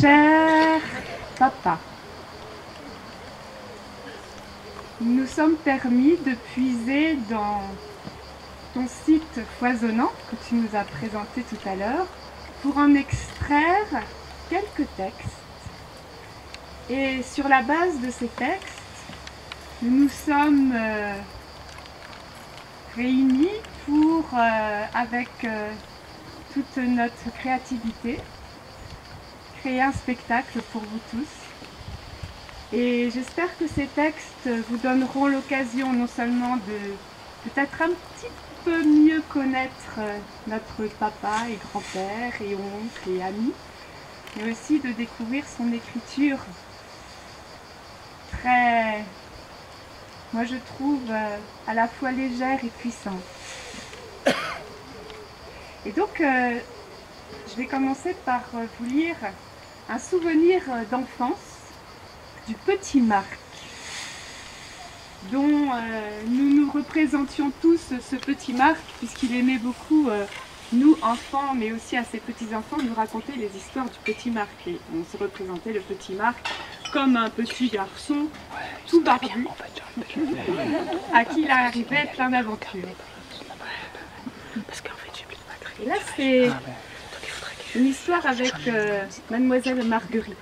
Cher papa, nous sommes permis de puiser dans ton site foisonnant que tu nous as présenté tout à l'heure pour en extraire quelques textes. Et sur la base de ces textes, nous nous sommes réunis pour, avec toute notre créativité, créer un spectacle pour vous tous. Et j'espère que ces textes vous donneront l'occasion non seulement de peut-être un petit peu mieux connaître notre papa et grand-père et oncle et amis, mais aussi de découvrir son écriture très, moi je trouve, à la fois légère et puissante. Et donc, je vais commencer par vous lire un souvenir d'enfance du petit Marc, dont nous nous représentions tous ce petit Marc, puisqu'il aimait beaucoup, nous enfants, mais aussi à ses petits-enfants, nous raconter les histoires du petit Marc. Et on se représentait le petit Marc comme un petit garçon tout barbu, à qui il arrivait plein d'aventures. Et là, c'est une histoire avec Mademoiselle Marguerite.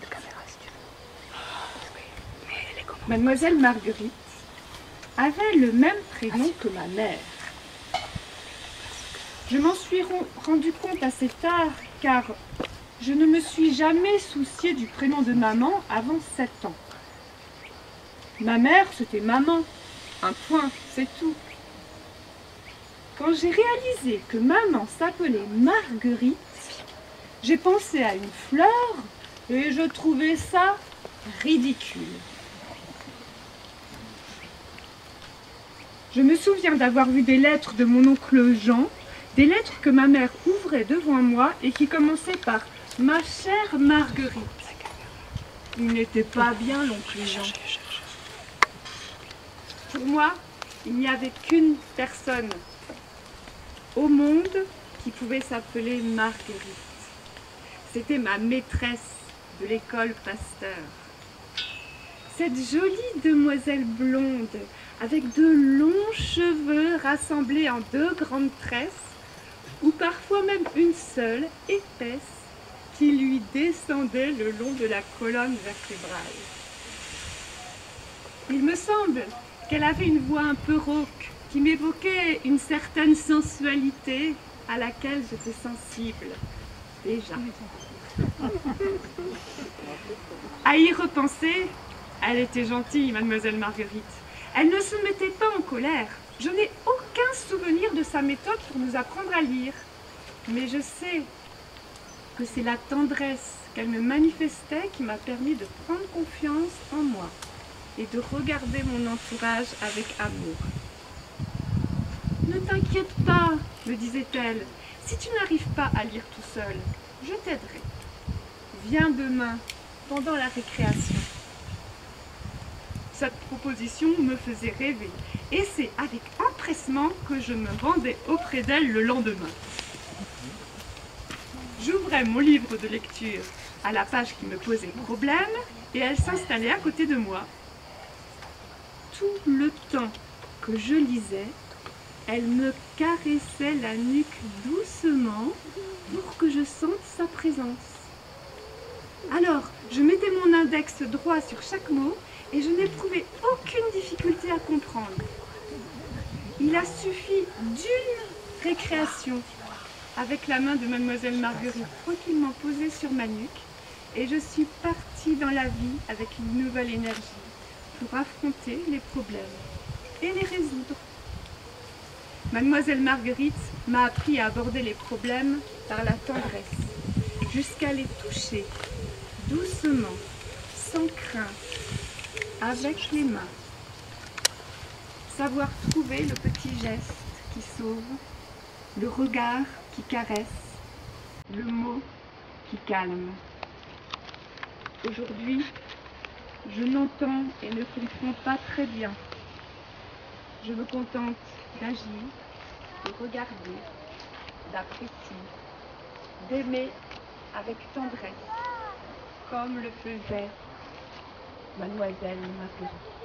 Mademoiselle Marguerite avait le même prénom que ma mère. Je m'en suis rendu compte assez tard, car je ne me suis jamais souciée du prénom de maman avant 7 ans. Ma mère, c'était maman, un point, c'est tout. Quand j'ai réalisé que maman s'appelait Marguerite, j'ai pensé à une fleur et je trouvais ça ridicule. Je me souviens d'avoir vu des lettres de mon oncle Jean, des lettres que ma mère ouvrait devant moi et qui commençaient par « Ma chère Marguerite ». Il n'était pas bien l'oncle Jean. Pour moi, il n'y avait qu'une personne au monde qui pouvait s'appeler Marguerite. C'était ma maîtresse de l'école Pasteur. Cette jolie demoiselle blonde, avec de longs cheveux rassemblés en 2 grandes tresses, ou parfois même une seule, épaisse, qui lui descendait le long de la colonne vertébrale. Il me semble qu'elle avait une voix un peu rauque, qui m'évoquait une certaine sensualité à laquelle j'étais sensible, déjà. À y repenser, elle était gentille, Mademoiselle Marguerite. Elle ne se mettait pas en colère. Je n'ai aucun souvenir de sa méthode pour nous apprendre à lire. Mais je sais que c'est la tendresse qu'elle me manifestait qui m'a permis de prendre confiance en moi et de regarder mon entourage avec amour. « Ne t'inquiète pas, me disait-elle, si tu n'arrives pas à lire tout seul, je t'aiderai. Viens demain, pendant la récréation. » Cette proposition me faisait rêver, et c'est avec empressement que je me rendais auprès d'elle le lendemain. J'ouvrais mon livre de lecture à la page qui me posait problème, et elle s'installait à côté de moi. Tout le temps que je lisais, elle me caressait la nuque doucement pour que je sente sa présence. Alors, je mettais mon index droit sur chaque mot et je n'éprouvais aucune difficulté à comprendre. Il a suffi d'une récréation avec la main de Mademoiselle Marguerite tranquillement posée sur ma nuque et je suis partie dans la vie avec une nouvelle énergie pour affronter les problèmes et les résoudre. Mademoiselle Marguerite m'a appris à aborder les problèmes par la tendresse, jusqu'à les toucher doucement, sans crainte, avec les mains. Savoir trouver le petit geste qui sauve, le regard qui caresse, le mot qui calme. Aujourd'hui, je n'entends et ne comprends pas très bien. Je me contente d'agir, de regarder, d'apprécier, d'aimer avec tendresse comme le faisait Mademoiselle Marguerite.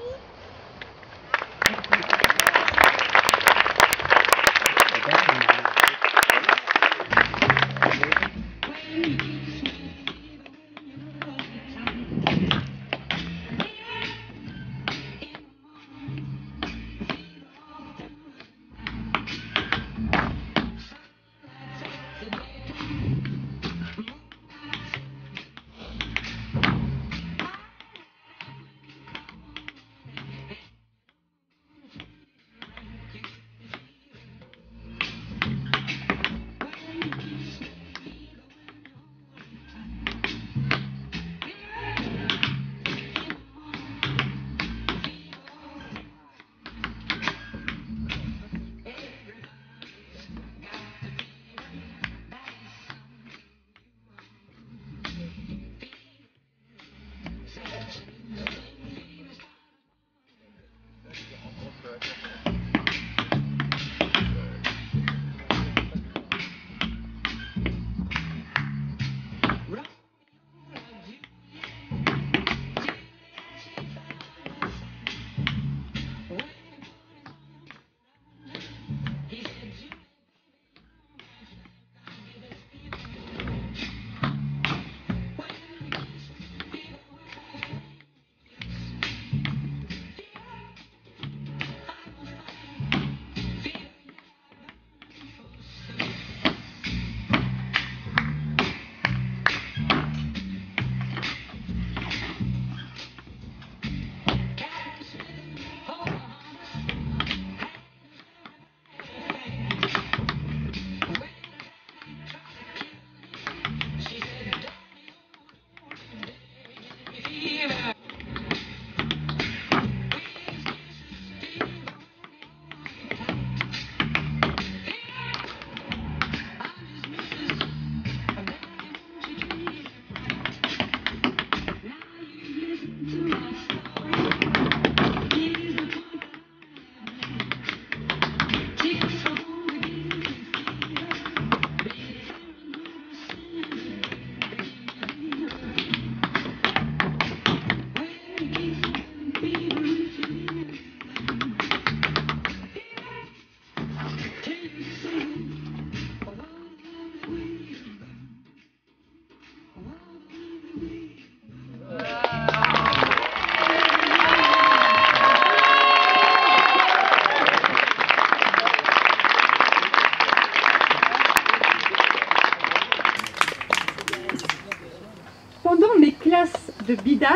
Pendant mes classes de bidas,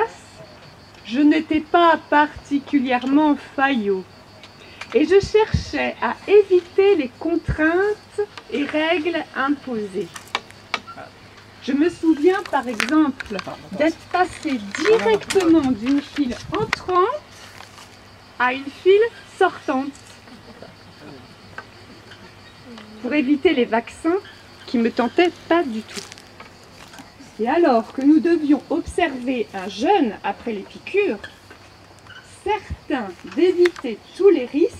je n'étais pas particulièrement faillot et je cherchais à éviter les contraintes et règles imposées. Je me souviens par exemple d'être passé directement d'une file entrante à une file sortante pour éviter les vaccins qui me tentaient pas du tout. Et alors que nous devions observer un jeûne après les piqûres, certain d'éviter tous les risques,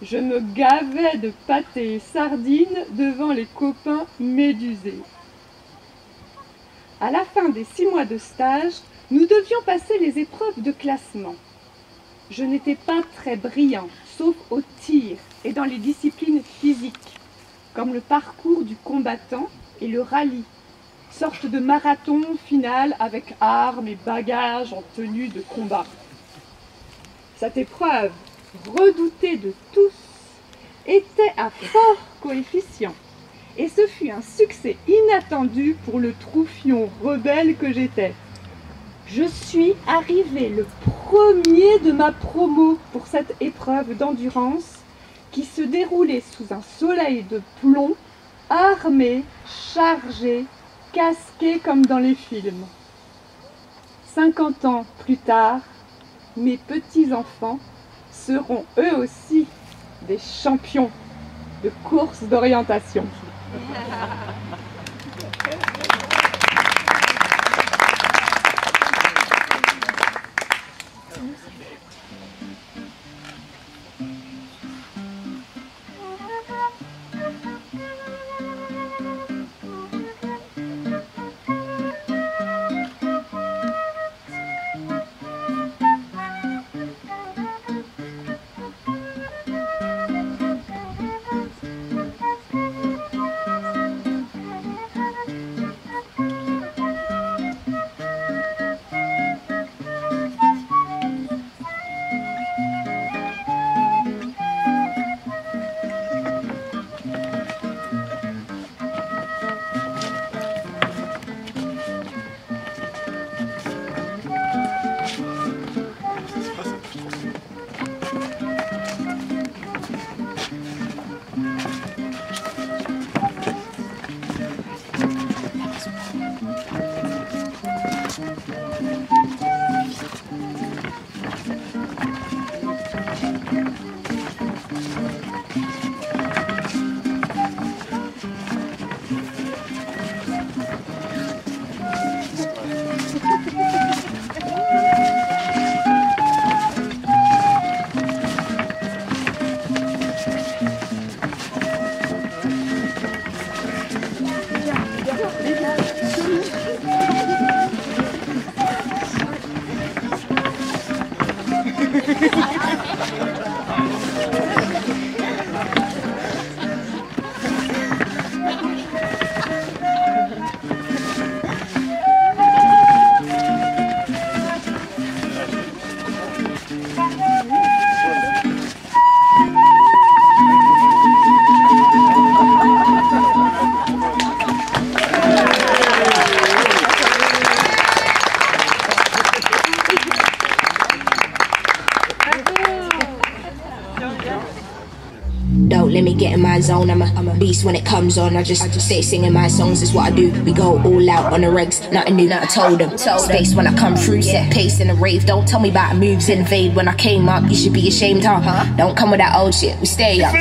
je me gavais de pâté et sardines devant les copains médusés. À la fin des 6 mois de stage, nous devions passer les épreuves de classement. Je n'étais pas très brillant, sauf au tir et dans les disciplines physiques, comme le parcours du combattant et le rallye, sorte de marathon final avec armes et bagages en tenue de combat. Cette épreuve, redoutée de tous, était à fort coefficient et ce fut un succès inattendu pour le troufion rebelle que j'étais. Je suis arrivée le premier de ma promo pour cette épreuve d'endurance qui se déroulait sous un soleil de plomb, armé, chargé, casqué comme dans les films. 50 ans plus tard, mes petits-enfants seront eux aussi des champions de course d'orientation. let me get in my zone. I'm a beast when it comes on. I just stay singing my songs, it's what I do. We go all out on the regs, nothing new, I told them. Space when I come through, set pace in a rave. Don't tell me about moves, invade. When I came up, you should be ashamed, huh? Don't come with that old shit, we stay up.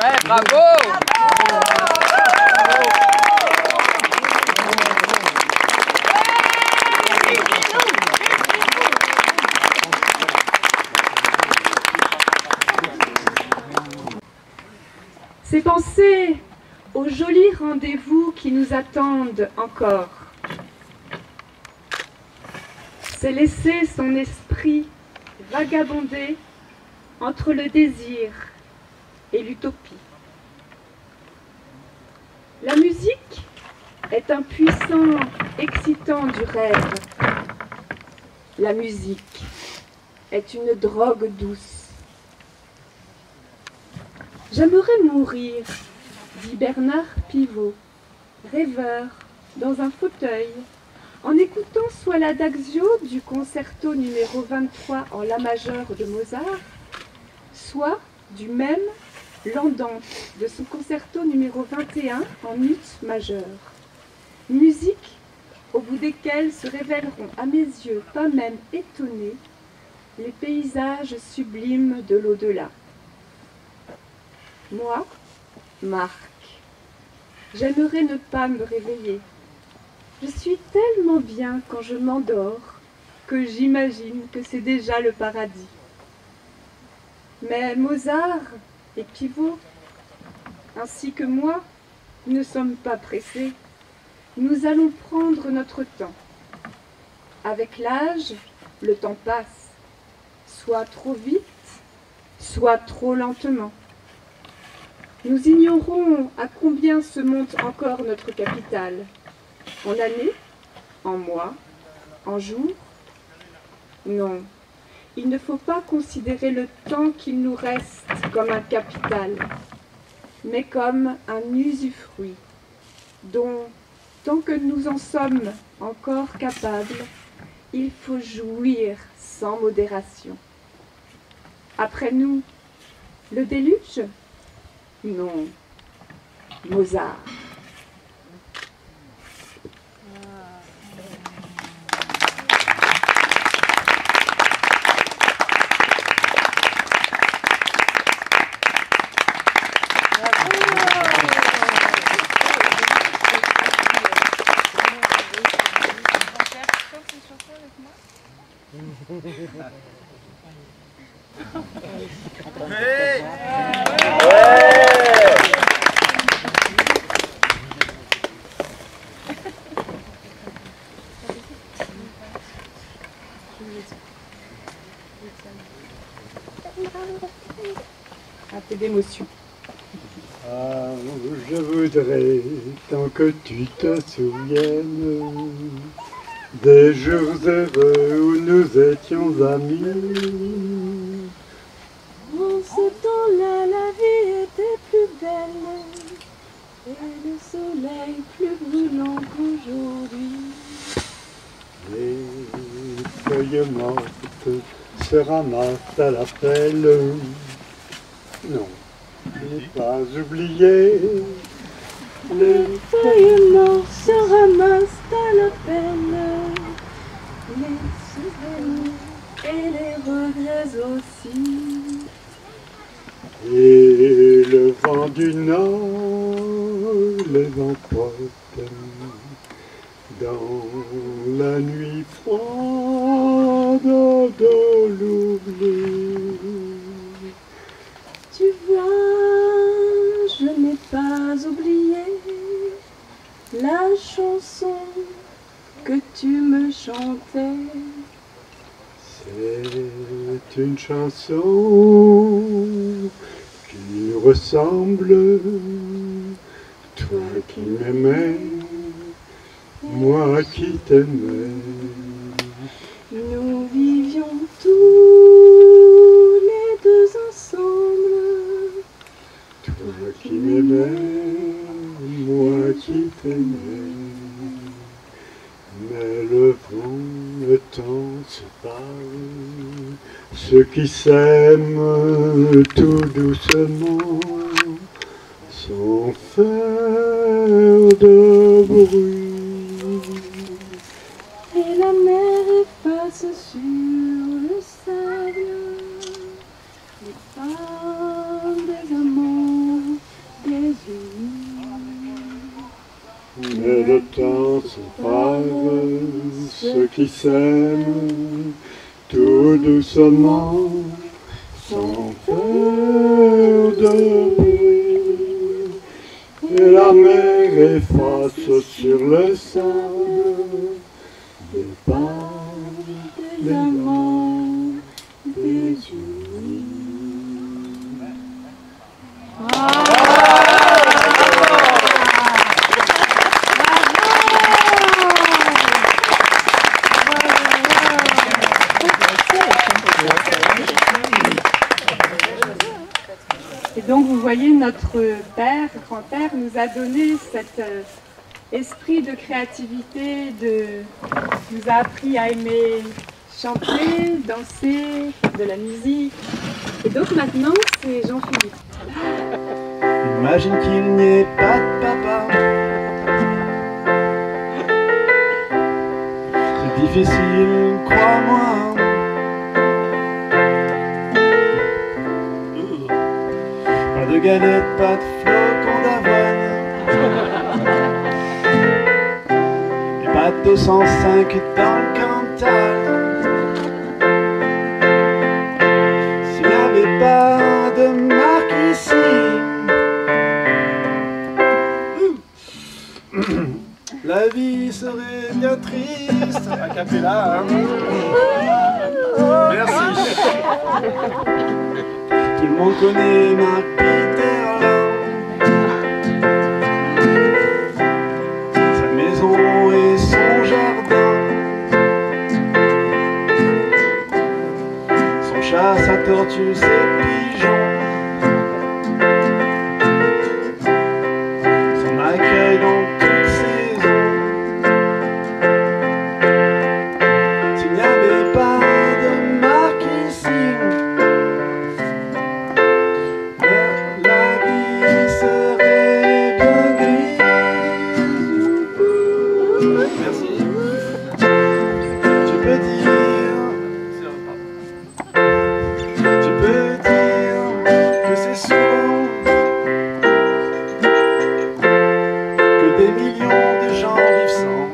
Ouais, bravo. C'est penser aux jolis rendez-vous qui nous attendent encore. C'est laisser son esprit vagabonder entre le désir et l'utopie. La musique est un puissant excitant du rêve. La musique est une drogue douce. J'aimerais mourir, dit Bernard Pivot, rêveur, dans un fauteuil, en écoutant soit l'adagio du concerto numéro 23 en la majeur de Mozart, soit du même l'andante de son concerto numéro 21 en ut majeur. Musique au bout desquelles se révéleront à mes yeux, pas même étonnés, les paysages sublimes de l'au-delà. Moi, Marc, j'aimerais ne pas me réveiller. Je suis tellement bien quand je m'endors que j'imagine que c'est déjà le paradis. Mais Mozart et Pivot, ainsi que moi, ne sommes pas pressés. Nous allons prendre notre temps. Avec l'âge, le temps passe, soit trop vite, soit trop lentement. Nous ignorons à combien se monte encore notre capital, en années, en mois, en jours. Non, il ne faut pas considérer le temps qu'il nous reste comme un capital, mais comme un usufruit, dont, tant que nous en sommes encore capables, il faut jouir sans modération. Après nous, le déluge? Non, Mozart. Un peu d'émotion. Ah, je voudrais tant que tu te souviennes des jours heureux où nous étions amis. En ce temps-là, la vie était plus belle et le soleil plus brûlant qu'aujourd'hui. Les feuilles mortes se ramassent à la pelle. Non, je n'ai pas oublié. Les feuilles mortes se ramassent à la pelle, les souvenirs et les regrets aussi. Et le vent du nord les emporte dans la nuit froide de l'oubli. Tu vois, je n'ai pas oublié la chanson que tu me chantais. C'est une chanson qui nous ressemble, toi qui m'aimais, moi qui t'aimais. Nous vivions tous les deux ensemble, Toi qui m'aimais, moi qui t'aimais. Mais le vent, le temps se parle, ceux qui s'aiment tout doucement sans faire de bruit. et la mer efface sur le sable les pas des amants désunis. Mais le temps se parle, ceux qui s'aiment tout doucement sans faire de bruit. s'efface sur le sable des pas des amants, des unis. Et donc vous voyez, notre père, grand-père, nous a donné cet esprit de créativité, nous a appris à aimer chanter, danser, de la musique. Et donc maintenant, c'est Jean-Philippe. Imagine qu'il n'y ait pas de papa. C'est difficile, crois-moi. Pas de galettes, pas de flocons d'avoine. Et pas de 205 dans le Cantal. S'il n'y avait pas de marque ici, la vie serait bien triste. A cappella, hein. Merci. Tout le monde connaît Marc Peterlin, sa maison et son jardin, son chat, sa tortue, ses pigeons, son accueil dans toutes saisons. S'il n'y avait pas de marque ici, la vie serait bien grise. Merci. Tu peux dire que c'est souvent que des millions de gens vivent sans.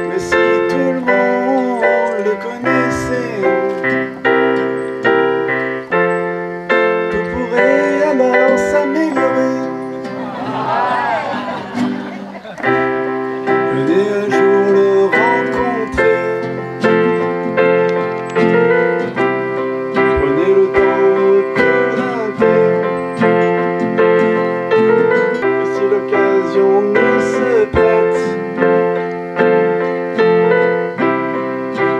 Mais si tout le monde le connaissait, tout pourrait alors s'améliorer. Venez un jour le rencontrer. Prenez le temps autour d'un thé. Et si l'occasion nous se prête,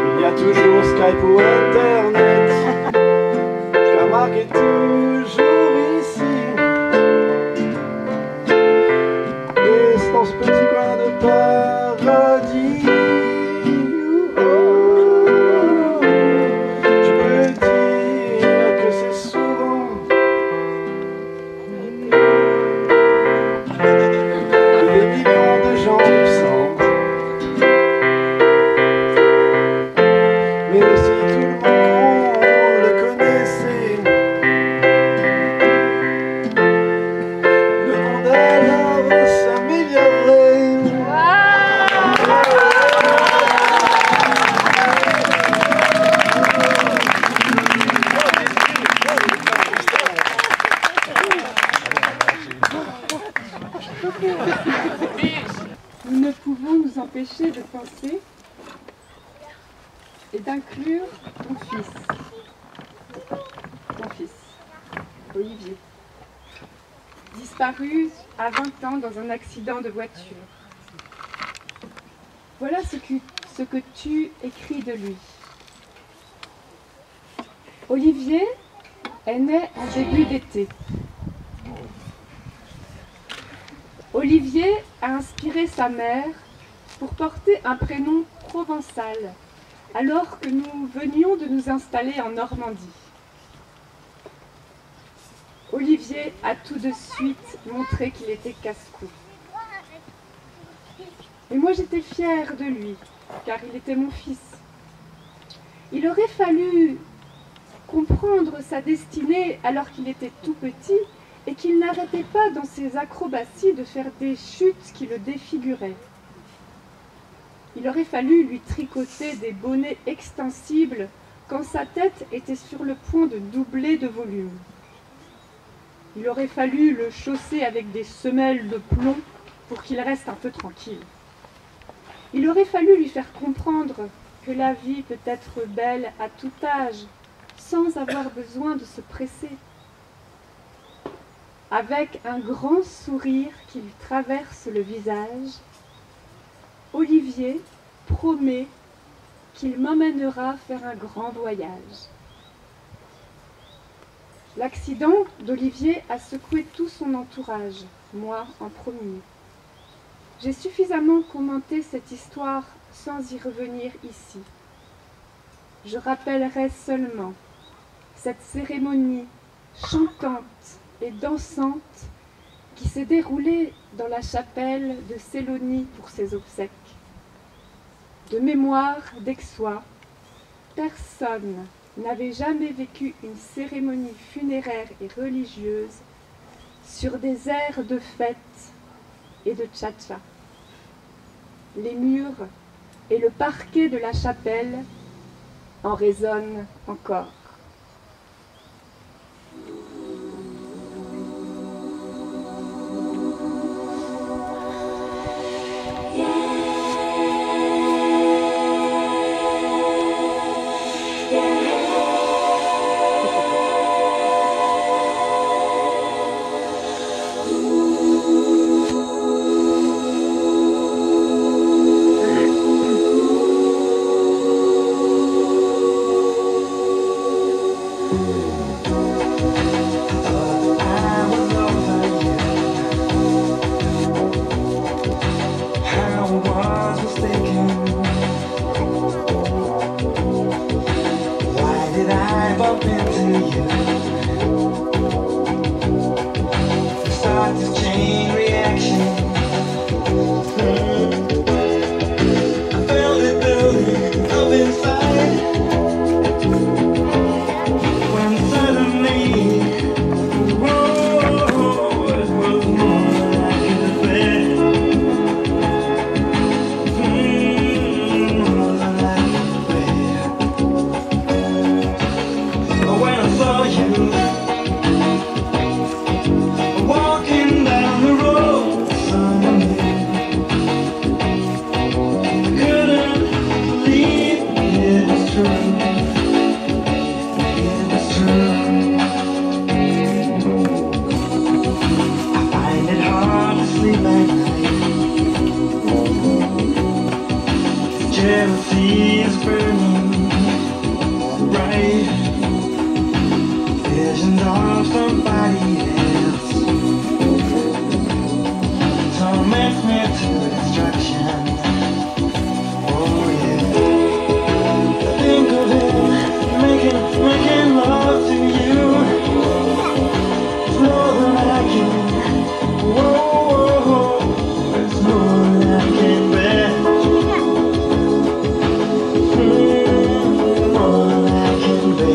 il y a toujours Skype ou Internet. Car Marc est toujours ici. Et dans ce petit coin de paradis, je peux dire que c'est souvent que des millions de gens vivent sans. Mais si tout le monde le connaissait, le monde alors s'améliorerait. Nous ne pouvons nous empêcher de penser et d'inclure ton fils, Olivier, disparu à 20 ans dans un accident de voiture. Voilà ce que tu écris de lui. Olivier est né en début d'été. Olivier a inspiré sa mère pour porter un prénom provençal, alors que nous venions de nous installer en Normandie. Olivier a tout de suite montré qu'il était casse-cou. Et moi j'étais fière de lui, car il était mon fils. Il aurait fallu comprendre sa destinée alors qu'il était tout petit et qu'il n'arrêtait pas dans ses acrobaties de faire des chutes qui le défiguraient. Il aurait fallu lui tricoter des bonnets extensibles quand sa tête était sur le point de doubler de volume. Il aurait fallu le chausser avec des semelles de plomb pour qu'il reste un peu tranquille. Il aurait fallu lui faire comprendre que la vie peut être belle à tout âge, sans avoir besoin de se presser. Avec un grand sourire qui lui traverse le visage, Olivier promet qu'il m'emmènera faire un grand voyage. L'accident d'Olivier a secoué tout son entourage, moi en premier. J'ai suffisamment commenté cette histoire sans y revenir ici. Je rappellerai seulement cette cérémonie chantante et dansante qui s'est déroulée dans la chapelle de Sélonie pour ses obsèques. De mémoire d'Aixois, personne n'avait jamais vécu une cérémonie funéraire et religieuse sur des airs de fête et de tcha-tcha. Les murs et le parquet de la chapelle en résonnent encore. More than I can bear.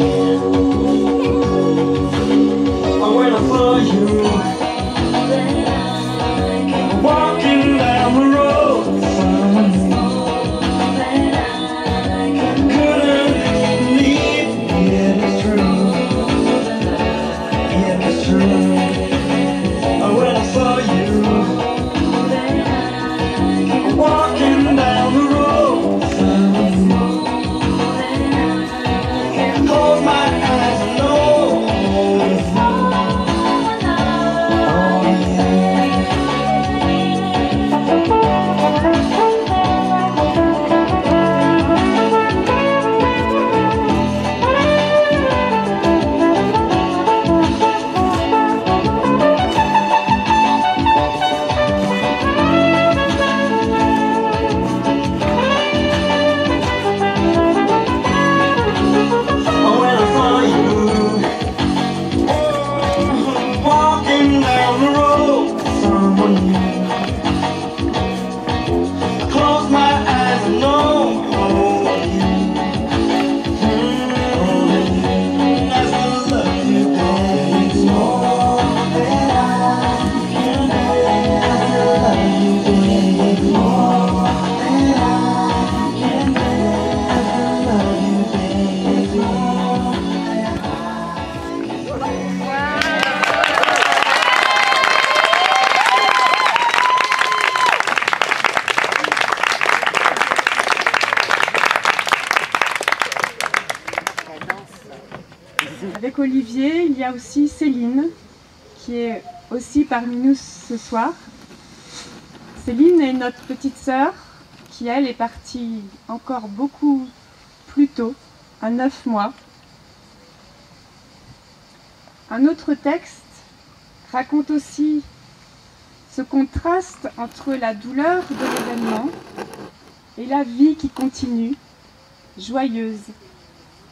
Avec Olivier, il y a aussi Céline, qui est aussi parmi nous ce soir. Céline est notre petite sœur, qui elle est partie encore beaucoup plus tôt, à 9 mois. Un autre texte raconte aussi ce contraste entre la douleur de l'événement et la vie qui continue, joyeuse,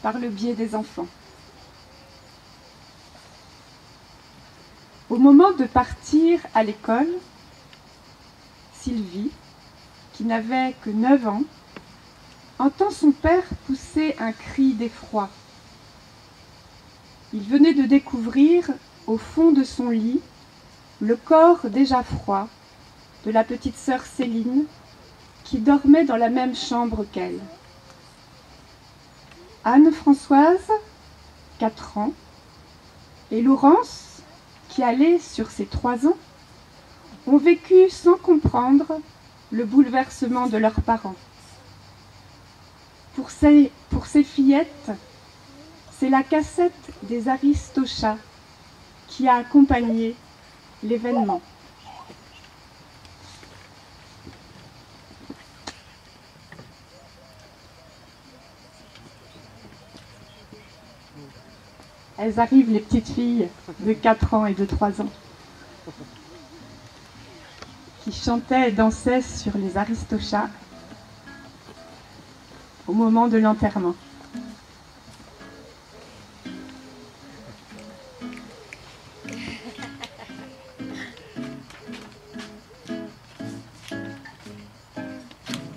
par le biais des enfants. Au moment de partir à l'école, Sylvie, qui n'avait que 9 ans, entend son père pousser un cri d'effroi. Il venait de découvrir, au fond de son lit, le corps déjà froid de la petite sœur Céline, qui dormait dans la même chambre qu'elle. Anne-Françoise, 4 ans, et Laurence, qui allait sur ses 3 ans, ont vécu sans comprendre le bouleversement de leurs parents. Pour ces fillettes, c'est la cassette des Aristochats qui a accompagné l'événement. Elles arrivent, les petites filles de 4 ans et de 3 ans, qui chantaient et dansaient sur les Aristochats au moment de l'enterrement.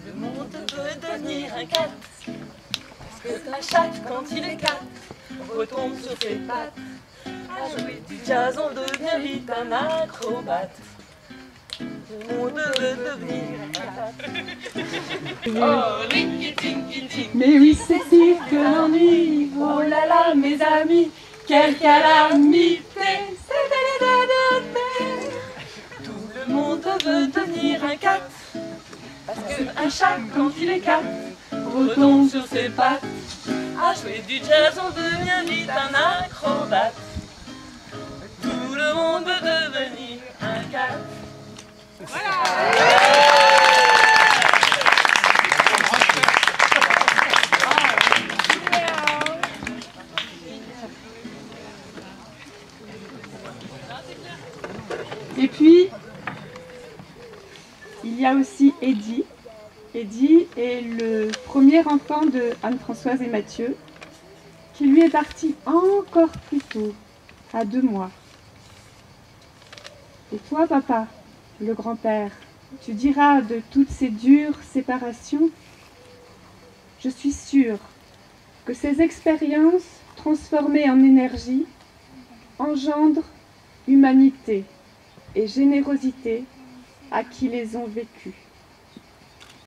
Le monde veut devenir un 4, parce que un chat, quand il est 4, retombe sur ses pattes. À jouer du jazz, on devient vite un acrobate. Le monde veut devenir un 4. Oh, Ricky Tinky Tinky. Mais oui, c'est pire que l'ennui. Oh là là, mes amis, quelle calamité. Tout le monde veut devenir un 4, parce qu'un chat, quand il est 4, retombe sur ses pattes. À jouer du jazz, on devient vite un acrobate. Tout le monde veut devenir un 4. Et puis, il y a aussi Eddie. Eddie est le premier enfant de Anne-Françoise et Mathieu, qui lui est parti encore plus tôt, à 2 mois. Et toi, papa, le grand-père, tu diras de toutes ces dures séparations? Je suis sûre que ces expériences transformées en énergie engendrent humanité et générosité à qui les ont vécues.